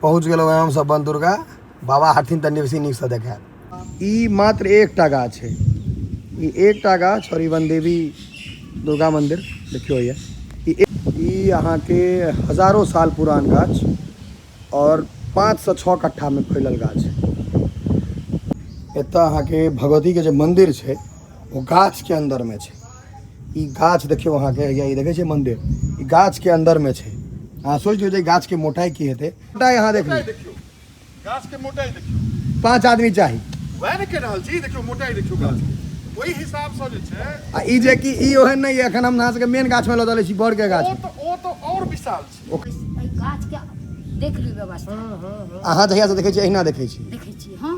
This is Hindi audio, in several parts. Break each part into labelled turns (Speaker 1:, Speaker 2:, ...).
Speaker 1: पहुँच गए हम सब वन दुर्गा बाबा हथिन तनि बेसी नीक से देखा। ई मात्र एकटा गाछ है, ई एकटा गाछ और ई वन देवी दुर्गा मंदिर देखियो ये ई अहाँ के हजारों साल पुरान गाछ और 5 से 6 कट्ठा में फैलल गाछ है। एतऽ अहाँ के भगवती के जो मंदिर है वो गाछ के अंदर में है। ई गाछ देखियो अहाँ के ये देखे छे मंदिर ई गाछ के अंदर में है। हाँ सोच लियो जे गाछ के मोटाई की हेते। मोटाई यहाँ देख लियो,
Speaker 2: गाछ के मोटाई देखियो
Speaker 1: 5 आदमी चाहिए
Speaker 2: वह ने के रहल छी। देखियो मोटाई देखियो गाछ के ओही हिसाब से जे छै।
Speaker 1: आ ई जे कि ई ओहन नहीं है एखन हम अहाँ सबके मेन गाछ में लऽ देले छी बड़ के गाछ।
Speaker 2: ओ तो और विशाल छै।
Speaker 3: गाछ के देख ली व्यवस्था।
Speaker 1: अहाँ जहिया से देखे छी एहिना देखे छी।
Speaker 3: देखै छी हां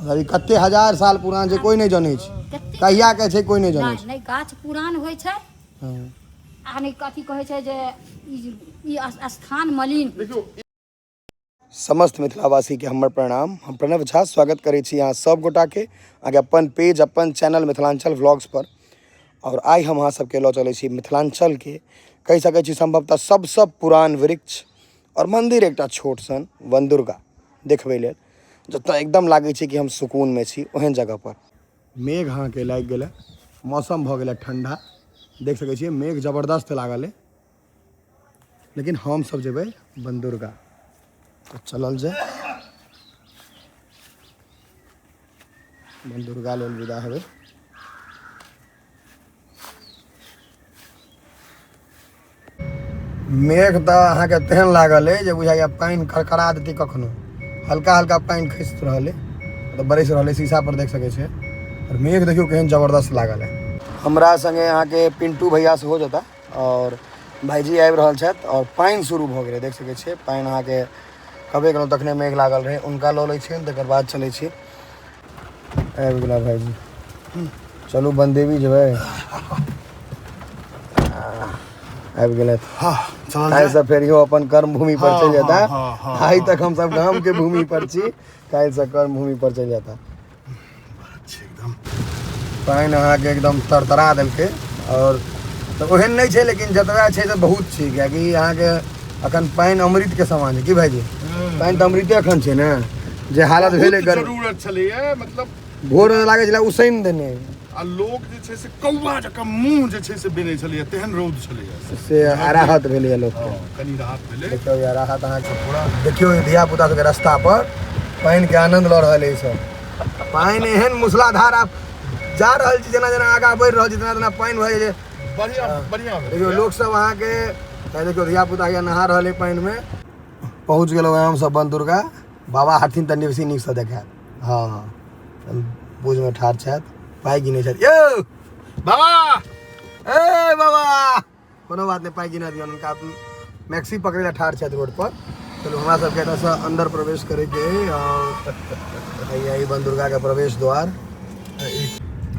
Speaker 1: अभी कते हजार साल पुरान जे कोई नहीं जाने छी, कहिया के छै कोई नहीं जाने छी।
Speaker 3: नहीं गाछ पुरान होय छै
Speaker 1: हां
Speaker 3: आ नहीं कथि कहै छै जे ई स्थान मलिन
Speaker 2: देखियो।
Speaker 1: समस्त मिथिलावासी के हमर प्रणाम। हम प्रणव झा स्वागत करै छी यहाँ सब गोटा के आगे अपन पेज अपन चैनल मिथिलांचल व्लॉग्स पर। और आई हम अहाँ सबके लऽ चलै छी मिथिलांचल के कहि सकै छी संभवतः सबसँ पुरान वृक्ष और मंदिर एकटा छोट सन वन दुर्गा देखबै लेल, जतऽ एकदम लागै छै कि हम सुकून में छी ओहन जगह पर। मेघ अहाँके लागि गेलै, मौसम भऽ गेलै ठंडा, देख सकै छियै मेघ जबरदस्त लागल है। लेकिन हम सब जेबै वन दुर्गा तो चलल जाए वन दुर्गा लेल विदा हेबै। मेघ तो अहाँके तेहन लागल है जे बुझाइए पानि खड़खड़ा देती कखनो। हल्का हल्का पानि खसि रहल है तो बरस रहल है, शीशा पर देख सकै छै। और मेघ देखियो केहन जबरदस्त लागल है। हमरा संगे अहाँके पिंटू भैया से हो जाता और भाईजी आबि रहल छथि और पानि शुरू भऽ गेलै देख सकै छियै। पानि अहाँके कबे गेलहुँ तखने मेघ लागल रहे, उनका लऽ लै छियनि तकर बाद चलै छी। आबि गेला भाईजी, चलू वन देवी जेबै। आबि गेलथि आइ से फेर इहो अपन कर्म भूमि पर चलि जाता। आइ तक हम सब गाम के भूमि पर छी, काल्हि से कर्म भूमि पर चलि जाता। पानि अहाँके एकदम तरतरा देलकै और तो ओहन नहीं छै लेकिन जतबा छै से बहुत छै, कियाकि अहाँके अखन पानि अमृत के समान है। की भाईजी पानि तऽ अमृते अखन छै ने, जे हालत भेलै
Speaker 2: जरूरत छलैए। मतलब
Speaker 1: भोर में लागे छलै उसैन देने
Speaker 2: आ लोग जे छै से कौवा जकां मुंह जे छै से बेनै छलैए, तेहन रौद छलैए
Speaker 1: से राहत भेलै लोक के।
Speaker 2: कनी राहत भेलै।
Speaker 1: देखियो यार राहत अहाँके पूरा देखियो धिया पुता सबके रास्ता पर पानि के आनंद लऽ रहल है सब। पानि एहन मूसलाधार आप जा रहल छी, जेना जेना आगाँ बढ़ि रहल छी तेना तेना पानि भऽ जाइ छै।
Speaker 2: बढ़िया बढ़िया
Speaker 1: देखियो लोग सब अहाँके देखियो धिया पुता के नहा रहल है पानि में। पहुँच गेलहुँ हम सब वन दुर्गा बाबा हथिन तनि बेसी नीक से देखायत। हाँ बुझ में ठाढ़ छथि, पाइ गिनै छथि। यौ
Speaker 2: बाबा
Speaker 1: ए बाबा कोनो बात नहीं, पाइ गिना दियौ उनका। मैक्सी पकड़े ला ठाढ़ छथि रोड पर। चलो हमरा सबके एतऽसँ अंदर प्रवेश करैके और यही वन दुर्गा के प्रवेश द्वार।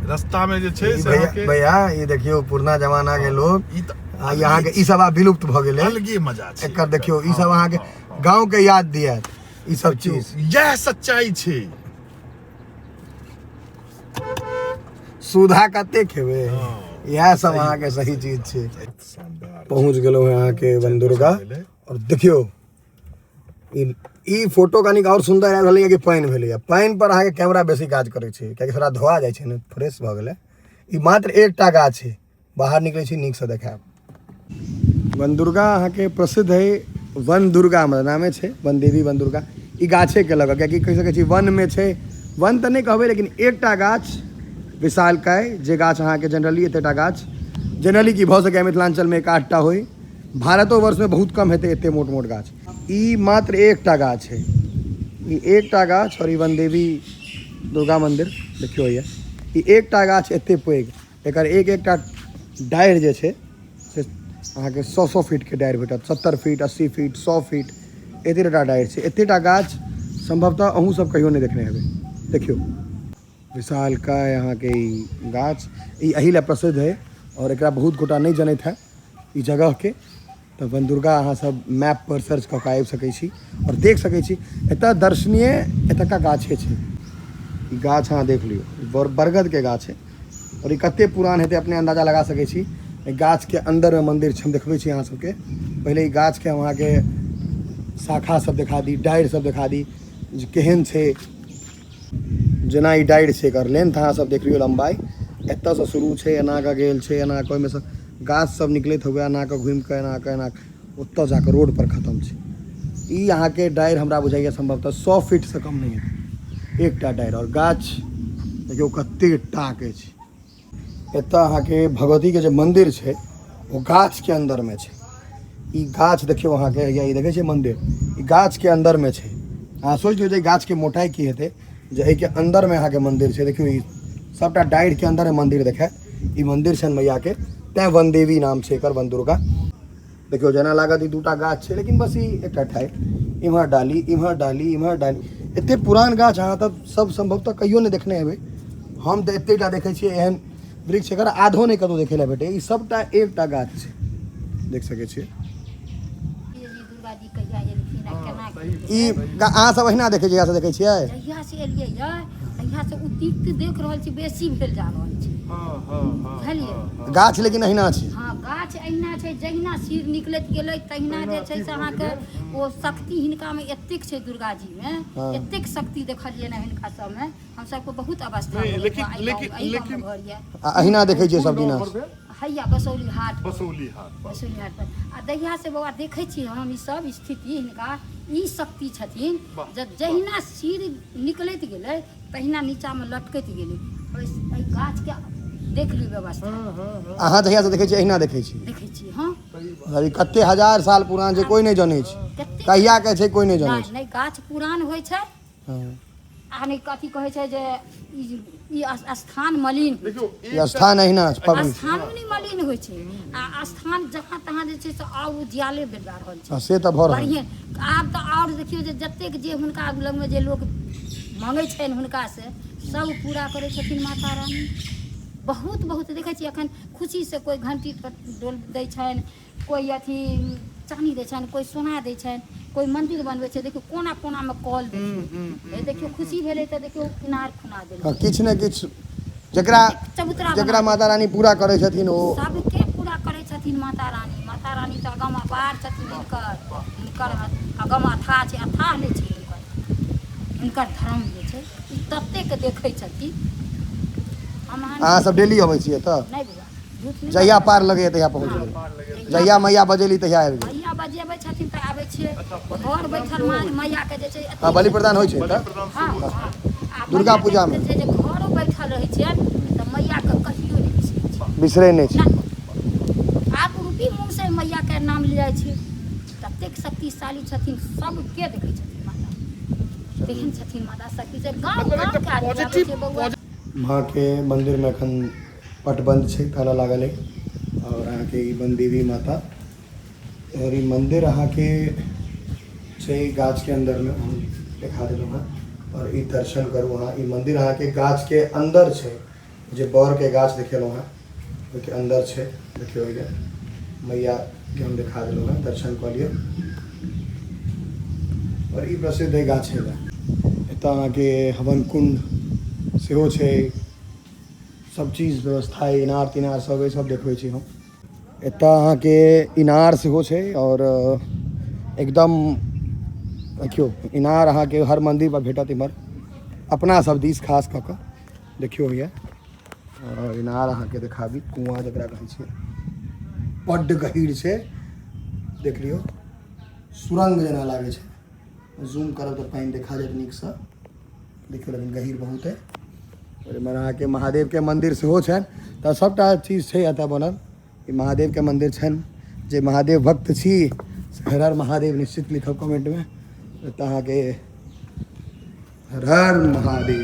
Speaker 2: रास्ता में जे छै से
Speaker 1: भैया ये देखियो पुरना जमाना के लोग
Speaker 2: ई त
Speaker 1: यहाँ के ई सब आब विलुप्त भऽ गेलै।
Speaker 2: अलगे मजा छै
Speaker 1: एकर देखियो ई सब अहाँ के गांव के याद दियत ई सब चीज।
Speaker 2: यह सच्चाई छै।
Speaker 1: सुधा कते खेबै, यह सब अहाँ के सही चीज छै। पहुँच गेलहुँ अहाँ के वन दुर्गा और देखियो ई फोटो कनिक और सुंदर आबि रहलै कि पानि भेलैए। पानि पर अहाँके कैमरा बेसी काज करै छै, कियाकि थोड़ा धोआ जाइ छै ने, फ्रेश भऽ गेलै। ई मात्र एकटा गाछ छै, बाहर निकलै छी नीक से देखायब। वन दुर्गा अहाँके प्रसिद्ध है, वन दुर्गा मतलब नामे छै वन देवी वन दुर्गा। ई गाछे के लगा कियाकि कहि सकै छी वन में छै, वन तऽ नहि कहबै लेकिन एकटा गाछ विशालकाय जे गाछ अहाँके जनरली एतेटा गाछ जनरली की भऽ सकै मिथिलांचल में 1-8टा होइ, भारतो वर्ष में बहुत कम हेतै एते मोट मोट गाछ। ई मात्र एकटा गाछ है, ई एकटा गाछ और ई वन देवी दुर्गा मंदिर देखियो ये ई एकटा गाछ एते पैघ। एकर एक एकटा डाढ़ि जे छै से अहाँके 100 फीट के डाढ़ि भेटत, 70 फीट 80 फीट 100 फीट एतेटा डाढ़ि छै। एतेटा गाछ संभवतः अहूँ सब कहियो नहीं देखने हेबै। देखियो विशालकाय अहाँके ई गाछ ई एहि लए प्रसिद्ध है और एकरा बहुत गोटा नहीं जनैत है ई जगह के। तो वन दुर्गा अहाँ सब मैप पर सर्च कऽ के आबि सकै छी और देख सकै छी। एतऽ दर्शनीय एतुका गाछे छै, ई गाछ अहाँ देख लियौ बरगद के गाछ है और ई कते पुरान हेतै अपने अंदाजा लगा सकै छी। गाछ के अंदर में मंदिर छै, हम देखबै छी अहाँ सबके। पहले ई गाछ के हम अहाँके शाखा सब दिखा दी, डाइर सब दिखा दी जे केहन छै। जेना ई डाइर छै, एकर लेंथ अहाँ सब देख रहियो, लंबाई एतऽ से शुरू छै, एना के गेल छै, एना के ओहिमे से गाछ सब निकलैत हुए एना के घुमि के एना ओतऽ जाके रोड पर खत्म छै। ई अहाँके डाइर हमरा बुझाइए संभवतः 100 फीट से कम नहीं है एकटा डाइर। और गाछ देखियो कते टाके छै। एतऽ अहाँके भगवती के जे मंदिर छै वो गाछ के अंदर में छै। ई गाछ देखियो अहाँके, या ई देखे छै मंदिर, ई गाछ के अंदर में छै। अहाँ सोच लियौ जे गाछ के मोटाई की हेतै जे एहि के अंदर में अहाँके मंदिर छै। देखियो ई सबटा डाइर के अंदर मंदिर देखाय। ई मंदिर छनि मैया के, तैं वन देवी नाम छै एकर, वन दुर्गा। देखियो जेना लागत ई दूटा गाछ छै, लेकिन बस ई एकटा ठाढ़, इम्हर डाली इम्हर डाली इम्हर डाली। एते पुरान गाछ अहाँ तऽ सब संभवतः कहियो नहि देखने हेबै। हम तऽ एतेटा देखै छियै एहन वृक्ष, एकर आधो नहि कतहु देखै लए भेटै। ई सबटा एकटा गाछ छै, देख सकै छियै।
Speaker 3: दुर्गा जी कहिया एलखिन आ केना
Speaker 1: ई अहाँ सब अहिना देखै छियै, यहाँ से देखै छियै।
Speaker 3: जहिया से एलियै तहिया से उद्दीप्त देख रहल छी, बेसी भेल जा रहल छै। बुझलियै,
Speaker 1: गाछ लेकिन अहिना छै।
Speaker 3: हाँ गाछ अहिना छै। जहिना सिर निकलैत गेलै तहिना जे छै से अहाँके ओ शक्ति हिनका में एतेक छै, दुर्गा जी में एतेक शक्ति देखलियै ना हिनका सब में। हम सबको बहुत अवस्था
Speaker 2: नहीं,
Speaker 3: भेल
Speaker 2: लेकिन-
Speaker 3: बा, एहि
Speaker 2: लेकिन-
Speaker 3: गाँव- एहि गाँव में
Speaker 2: लेकिन-
Speaker 3: घर यऽ।
Speaker 1: अहिना देखै छियै सब दिना।
Speaker 3: हैया बसौली हाट पर।
Speaker 2: बसौली हाट पर।
Speaker 3: बसौली हाट पर आ दहिया से बाबा देखै छियै हम ई सब स्थिति हिनका, ई शक्ति छथिन जे जहिना सिर निकलैत गेलै तहिना नीचा में लटकैत गेलै। एहि गाछ के देख ली व्यवस्था,
Speaker 1: अहाँ जहिया से देखै छियै अहिना देखै छियै।
Speaker 3: देखै छियै। हाँ
Speaker 1: अभी कते हजार साल पुरान छै, कोई नहीं जानै छै
Speaker 3: कतेक
Speaker 1: कहिया के छै, कोई नहीं जानै
Speaker 3: नहीं
Speaker 1: छै।
Speaker 3: नहीं गाछ पुरान होइ छै
Speaker 1: हाँ।
Speaker 3: आ नहीं कथी कहै छै जे ई स्थान मलिन होइ छै।
Speaker 2: देखियो
Speaker 1: ई स्थान अहिना छै, पवित्र।
Speaker 3: स्थान नहीं मलिन होइ छै आ स्थान जहाँ तहाँ जे छै से आब उजियाले भेल जा रहल छै।
Speaker 1: से तऽ भऽ रहल छै।
Speaker 3: बढ़िएँ आब तऽ आओर देखियौ जे जतेक जे हुनका लगमे जे लोक मांगै छनि हुनका से सब पूरा करै छथिन माता रानी। बहुत बहुत देखै छियै एखन खुशी से कोई घंटी डोल दै छनि, कोई अथी चानी दै छनि, कोई सोना दै छनि, कोई मंदिर बनबै छै। देखियौ कोना कोना में कॉल देखियौ, देखियो खुशी भेलै तऽ देखियौ किनार खुना
Speaker 1: हाँ,
Speaker 3: देलकै।
Speaker 1: किछु ने किछु जकरा
Speaker 3: चबूतरा
Speaker 1: जकरा माता रानी पूरा करै छथिन ओ
Speaker 3: सबके पूरा करै छथिन माता रानी। माता रानी तऽ अगम अपार छथिन हिनकर, हिनकर अगम अथाह छै, अथाह नहि छै हिनकर धर्म जे छै ई ततेक देखै छथिन। हम
Speaker 1: अहाँ सब डेली अबै छियै तऽ
Speaker 3: नहीं बुझा झूठ नहीं
Speaker 1: जहिया पार लगैया तहिया पहुँच गेलै, जहिया मैया बजेली तहिया आबि गेलै।
Speaker 3: मैया बजेबै छथिन तऽ आबै छियै। घर बैठल मैया के जे छै एतेक-
Speaker 1: हाँ, बलि प्रदान होइ छै तऽ
Speaker 3: हाँ, हाँ। आ
Speaker 1: दुर्गा
Speaker 3: मैया के
Speaker 1: पूजा में।
Speaker 3: जे छै जे घरो बैठल रहै छियनि तऽ मैया के कहियो नहि बिसरै छियै।
Speaker 1: बिसरै नहि छै।
Speaker 3: आप रूपी मुँह से मैया के नाम ले जाइ छै। ततेक शक्तिशाली छथिन, सबके देखै छथिन माता, तेहन छथिन माता शक्ति से गाँव गाँव के आदमी आबै छै बौआ।
Speaker 1: माँ के मंदिर में एखन पटबंध छै, ताला लागल है। और अहाँके ई वन देवी माता, और ई मंदिर अहाँके छै गाछ के अंदर में, हम देखा देलहुँ हँ। और ई दर्शन करू अहाँ। ई मंदिर अहाँके गाछ के अंदर छै, जे बर के गाछ देखेलहुँ हँ ओहिके अंदर छै। देखियौ ये मैया के हम देखा देलहुँ हँ, दर्शन कऽ लिअ। और ई प्रसिद्ध है गाछ है। एतऽ अहाँके हवन कुंड सेहो छै, सब चीज व्यवस्था है, इनार तिनार सब सब देखबै छी हम। एतऽ अहाँके इनार सेहो छै, और एकदम देखियौ इनार अहाँके हर मंदिर पर भेटत इम्हर, अपना सब दिस खास कऽ कऽ देखियौ ये। और इनार अहाँके देखाबी, कुआँ जकरा कहै छियै, बड्ड गहीर छै, देख लियौ सुरंग जेना लागै छै। जूम करब तऽ पानि देखा जायत नीकसँ, देखियौ लेकिन गहीर बहुत है। और एम्हर अहाँके महादेव के मंदिर सेहो छनि, तऽ सबटा चीज छै एतऽ बनल। ई महादेव के मंदिर छनि, जे महादेव भक्त छी हर हर महादेव निश्चित लिखब कमेंट में। एतऽ अहाँके हर हर महादेव,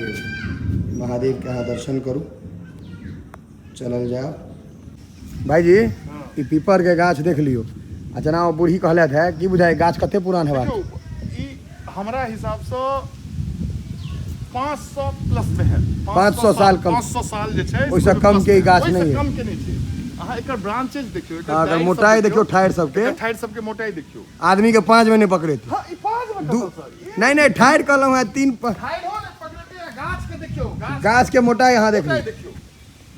Speaker 1: महादेव के अहाँ दर्शन करू, चलल जाओ। भाईजी ई पीपर के गाछ देख लियौ, आ जेना ओ बूढ़ी कहलथि है, की बुझाय गाछ कते पुरान हेबाक?
Speaker 2: देखियो ई हमरा हिसाब से 500 प्लस में है।
Speaker 1: 500 साल कम।
Speaker 2: 500 साल जे छै
Speaker 1: ओइसँ कम के ई गाछ
Speaker 2: ओइसँ
Speaker 1: नहीं है।
Speaker 2: कम के नहीं छै। अहाँ एकर ब्रांचेज देखियो, एकर
Speaker 1: हाँ, अगर
Speaker 2: डालि सब
Speaker 1: मोटाई देखियो ठाढ़ि सबके।
Speaker 2: एकर ठाढ़ि सबके मोटाई देखियो।
Speaker 1: आदमी के 5 में नहीं पकड़ेती।
Speaker 2: हाँ, ई 5 में
Speaker 1: दू
Speaker 2: कतौ सर
Speaker 1: नहीं ठाढ़ कहलहुँ है 3
Speaker 2: ठाढ़ि हो ने पकड़ते हैं। गाछ के देखियो,
Speaker 1: गाछ के मोटाई यहाँ देख
Speaker 2: मोटाई
Speaker 1: ली,
Speaker 2: देखियो,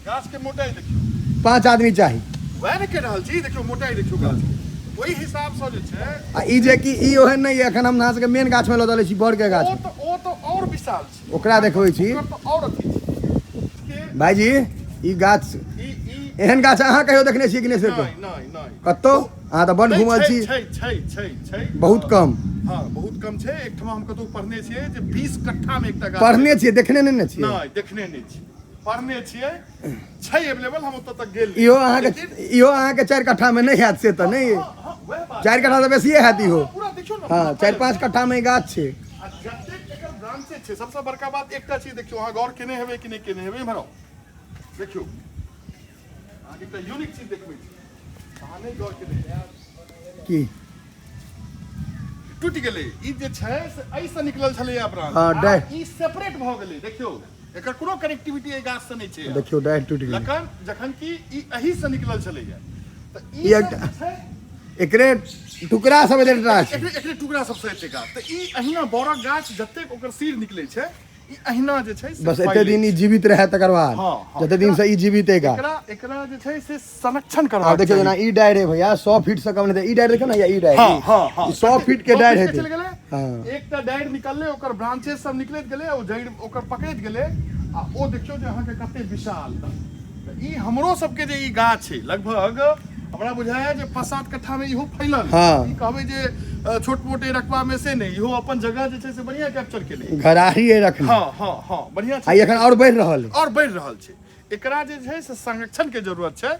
Speaker 2: गाछ के मोटाई देखियो।
Speaker 1: 5 आदमी चाहिए।
Speaker 2: वह ने कह रहल छी, देखियो मोटाई देखियो गाछ के। ओहि हिसाब से जे छै
Speaker 1: आ ई जे कि ई ओहन नहि एखन हम अहाँ सबके मेन गाछ में लदले छी बड़ के गाछ में।
Speaker 2: ओ तो और विशाल छै,
Speaker 1: ओकरा देखबै छी
Speaker 2: ओकर तो और अथी छै
Speaker 1: भाईजी ई गाछ
Speaker 2: ई
Speaker 1: एहन गाछ अहाँ कहियो देखने छी कि नहि से
Speaker 2: नहीं
Speaker 1: कत्तो अहाँ तऽ बड घुमल छी
Speaker 2: छै
Speaker 1: बहुत कम
Speaker 2: हाँ बहुत कम छै। एकठमा हम कतौ पढ़ने छियै जे 20 कट्ठा में एकटा गाछ
Speaker 1: पढ़ने छियै देखने नहि ने छियै
Speaker 2: नहीं देखने नहीं छी, पढ़ने छियै छै अवेलेबल, हम ओतऽ तक गेल
Speaker 1: इहो अहाँके 4 कट्ठा में नहीं हैत से तऽ नहीं
Speaker 2: वएह बात
Speaker 1: 4 कट्ठा तऽ बेसिए हैत इहो
Speaker 2: पूरा देखियौ ना
Speaker 1: हाँ 4-5 कट्ठा में ई गाछ छै।
Speaker 2: आ जतेक एकर ब्रांचेज छै सबसे बड़का बात एकटा चीज देखियौ अहाँ गौर केने हेबै कि नहीं केने हेबै इम्हर देखियौ अहाँके एकटा यूनिक चीज देखबै छी अहाँ नहीं गौर केने हेबै
Speaker 1: की
Speaker 2: टूटि गेलै ई जे छै से एहिसँ निकलल छलैया ब्रांच
Speaker 1: हाँ,
Speaker 2: आ
Speaker 1: डाइ-
Speaker 2: ई सेपरेट भऽ गेलै देखियो एकर कोनो कनेक्टिविटी एहि गाछ से नहीं छै
Speaker 1: देखियो डाइट टूटि गेलै
Speaker 2: लखन जखन कि ई एही से निकलल छलैया तऽ
Speaker 1: ई
Speaker 2: ई
Speaker 1: एकटा-
Speaker 2: सब जे छै
Speaker 1: एकरे टुकड़ा सब एते टा छै
Speaker 2: एकरे टुकड़ा सबसे एते गाछ तऽ ई अहिना बड़क गाछ जतेक ओकर सिर निकलै छै ई अहिना जे छै से
Speaker 1: बस एते
Speaker 2: फैलै
Speaker 1: दिन ई
Speaker 2: छै।
Speaker 1: जीवित रहे तकर बाद
Speaker 2: हाँ, हाँ।
Speaker 1: जते दिन से ई जीवित है गाछ
Speaker 2: एकरा जे छै से संरक्षण
Speaker 1: आब
Speaker 2: करबाक
Speaker 1: देखियो
Speaker 2: चाही।
Speaker 1: जेना ई डायर है भैया 100 फीट से कम नहीं ई डायर देखियो ना या ई डायर
Speaker 2: हाँ हाँ हाँ
Speaker 1: 100 फीट के डायर है
Speaker 2: चल गेलै
Speaker 1: हाँ।
Speaker 2: एकटा डायर निकलले ओकर ब्रांचेस सब निकलैत गेलै ओ जड़ ओकर पकड़ैत गेलै आ ओ देखियो जे अहाँके कते विशाल तऽ ई हमरो सबके जे ई गाछ छै लगभग हमरा बुझाया जे 5-7 कट्ठा में इहो फैलल
Speaker 1: हाँ।
Speaker 2: ई कहबै जे छोट मोट रकबा में से नहीं इहो अपन जगह जे छै से बढ़िया कैप्चर केलै
Speaker 1: घराही है रखने
Speaker 2: हाँ हाँ हाँ बढ़िया
Speaker 1: आ एखन और बढ़ रहल है
Speaker 2: और बढ़ि रहल छै एकरा जे छै से संरक्षण के जरूरत छै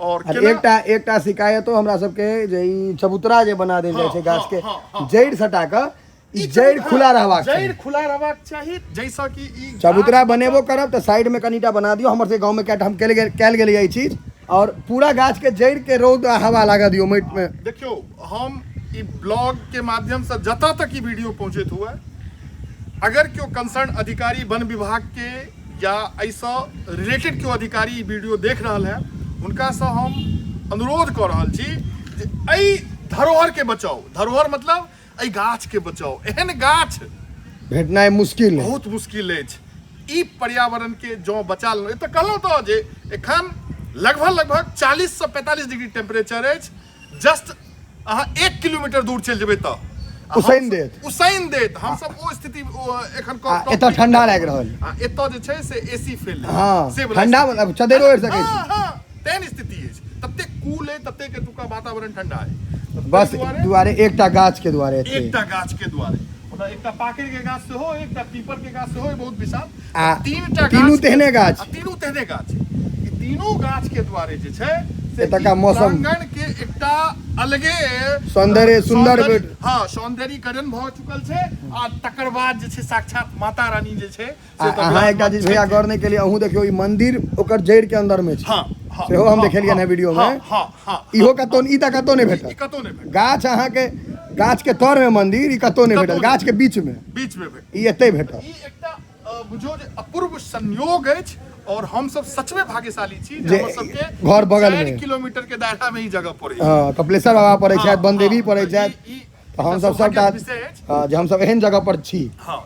Speaker 2: और
Speaker 1: आ एकटा शिकायतो हमरा सबके जे ई चबूतरा जे बना देल जाइ छै गाछ के जड़ सटा के ई जड़ खुला रहबाक चाही
Speaker 2: जड़ खुला रहबाक चाही जैसा कि ई
Speaker 1: चबूतरा बनेबो करब तऽ साइड में कनीटा बना दियो हमर सबके गांव में कैट हम कैल गेल ई चीज और पूरा गाछ के जड़ के रौद आ हवा लगा दियो माटि में।
Speaker 2: देखियो हम ई ब्लॉग के माध्यम से जतऽ तक ई वीडियो पहुंचैत हुए अगर क्यों कंसर्न अधिकारी वन विभाग के या ऐसा रिलेटेड क्यों अधिकारी ई वीडियो देख रहल है हुनका से हम अनुरोध कऽ रहल छी जे एहि धरोहर के बचाओ धरोहर मतलब एहि गाछ के बचाओ एहन गाछ
Speaker 1: भेटनाइ मुश्किल है
Speaker 2: बहुत मुश्किल अछि ई पर्यावरण के जो बचा लेलहुँ तऽ कहलहुँ तऽ जे एखन लगभग 40 से 45 डिग्री टेम्परेचर अछि जस्ट अहाँ 1 किलोमीटर दूर चलि जेबै तऽ
Speaker 1: उसैन देत
Speaker 2: हम सब ओ स्थिति एखन
Speaker 1: एतऽ ठंडा लागि रहल
Speaker 2: आ एतऽ जे छै से एसी फेल
Speaker 1: हाँ ठंडा मतलब चदरो ओढ़ि सकै छी
Speaker 2: हाँ तेहन स्थिति अछि तते कूल है तते के एतुका वातावरण ठंडा है
Speaker 1: बस दुआरे एकटा गाछ के दुआरे एते
Speaker 2: एकटा गाछ के दुआरे मतलब एकटा पाकरि के गाछ सेहो एकटा पीपर के गाछ सेहो बहुत विशाल
Speaker 1: आ
Speaker 2: तीनटा
Speaker 1: तीनू तेहने गाछ
Speaker 2: तीनू तेहने गाछ ई तीनू गाछ के दुआरे जे छै से
Speaker 1: एतका मौसम
Speaker 2: प्रांगण के एकटा अलगे
Speaker 1: सौंदर्य सुंदर
Speaker 2: हाँ सौंदर्यीकरण भऽ चुकल छै आ तकर बाद जे छै साक्षात माता रानी जे छै से तऽ
Speaker 1: अहाँ एकटा चीज भैया गौर नहीं केलिए अहूँ देखियो ई मंदिर ओकर जड़ के अंदर में छै
Speaker 2: हाँ हाँ
Speaker 1: सेहो हम देखेलिए ना वीडियो में
Speaker 2: हाँ हाँ
Speaker 1: इहो कतौ ई तऽ कतौ नहीं
Speaker 2: ई
Speaker 1: भेटत
Speaker 2: कतौ नहि भेटत
Speaker 1: गाछ अहाँ के गाछ के तर में मंदिर ई कतौ नहीं भेटत गाछ के बीच में
Speaker 2: भेटत
Speaker 1: ई एतै भेटत
Speaker 2: ई एकटा बुझो जे अपूर्व संयोग अछि और हम सब सच में भाग्यशाली छी
Speaker 1: जे
Speaker 2: जे हमर सबके
Speaker 1: घर बगल में
Speaker 2: 4 किलोमीटर के दायरा में ई जगह पड़ै
Speaker 1: हाँ कपिलेश्वर बाबा पड़ै छथि बनदेवी पड़ै
Speaker 2: ई-
Speaker 1: छथि
Speaker 2: ई-
Speaker 1: तऽ हम सब
Speaker 2: सौभाग्यक
Speaker 1: सबटा
Speaker 2: विषय अछि।
Speaker 1: हाँ जे हम सब एहन जगह पर छी
Speaker 2: हाँ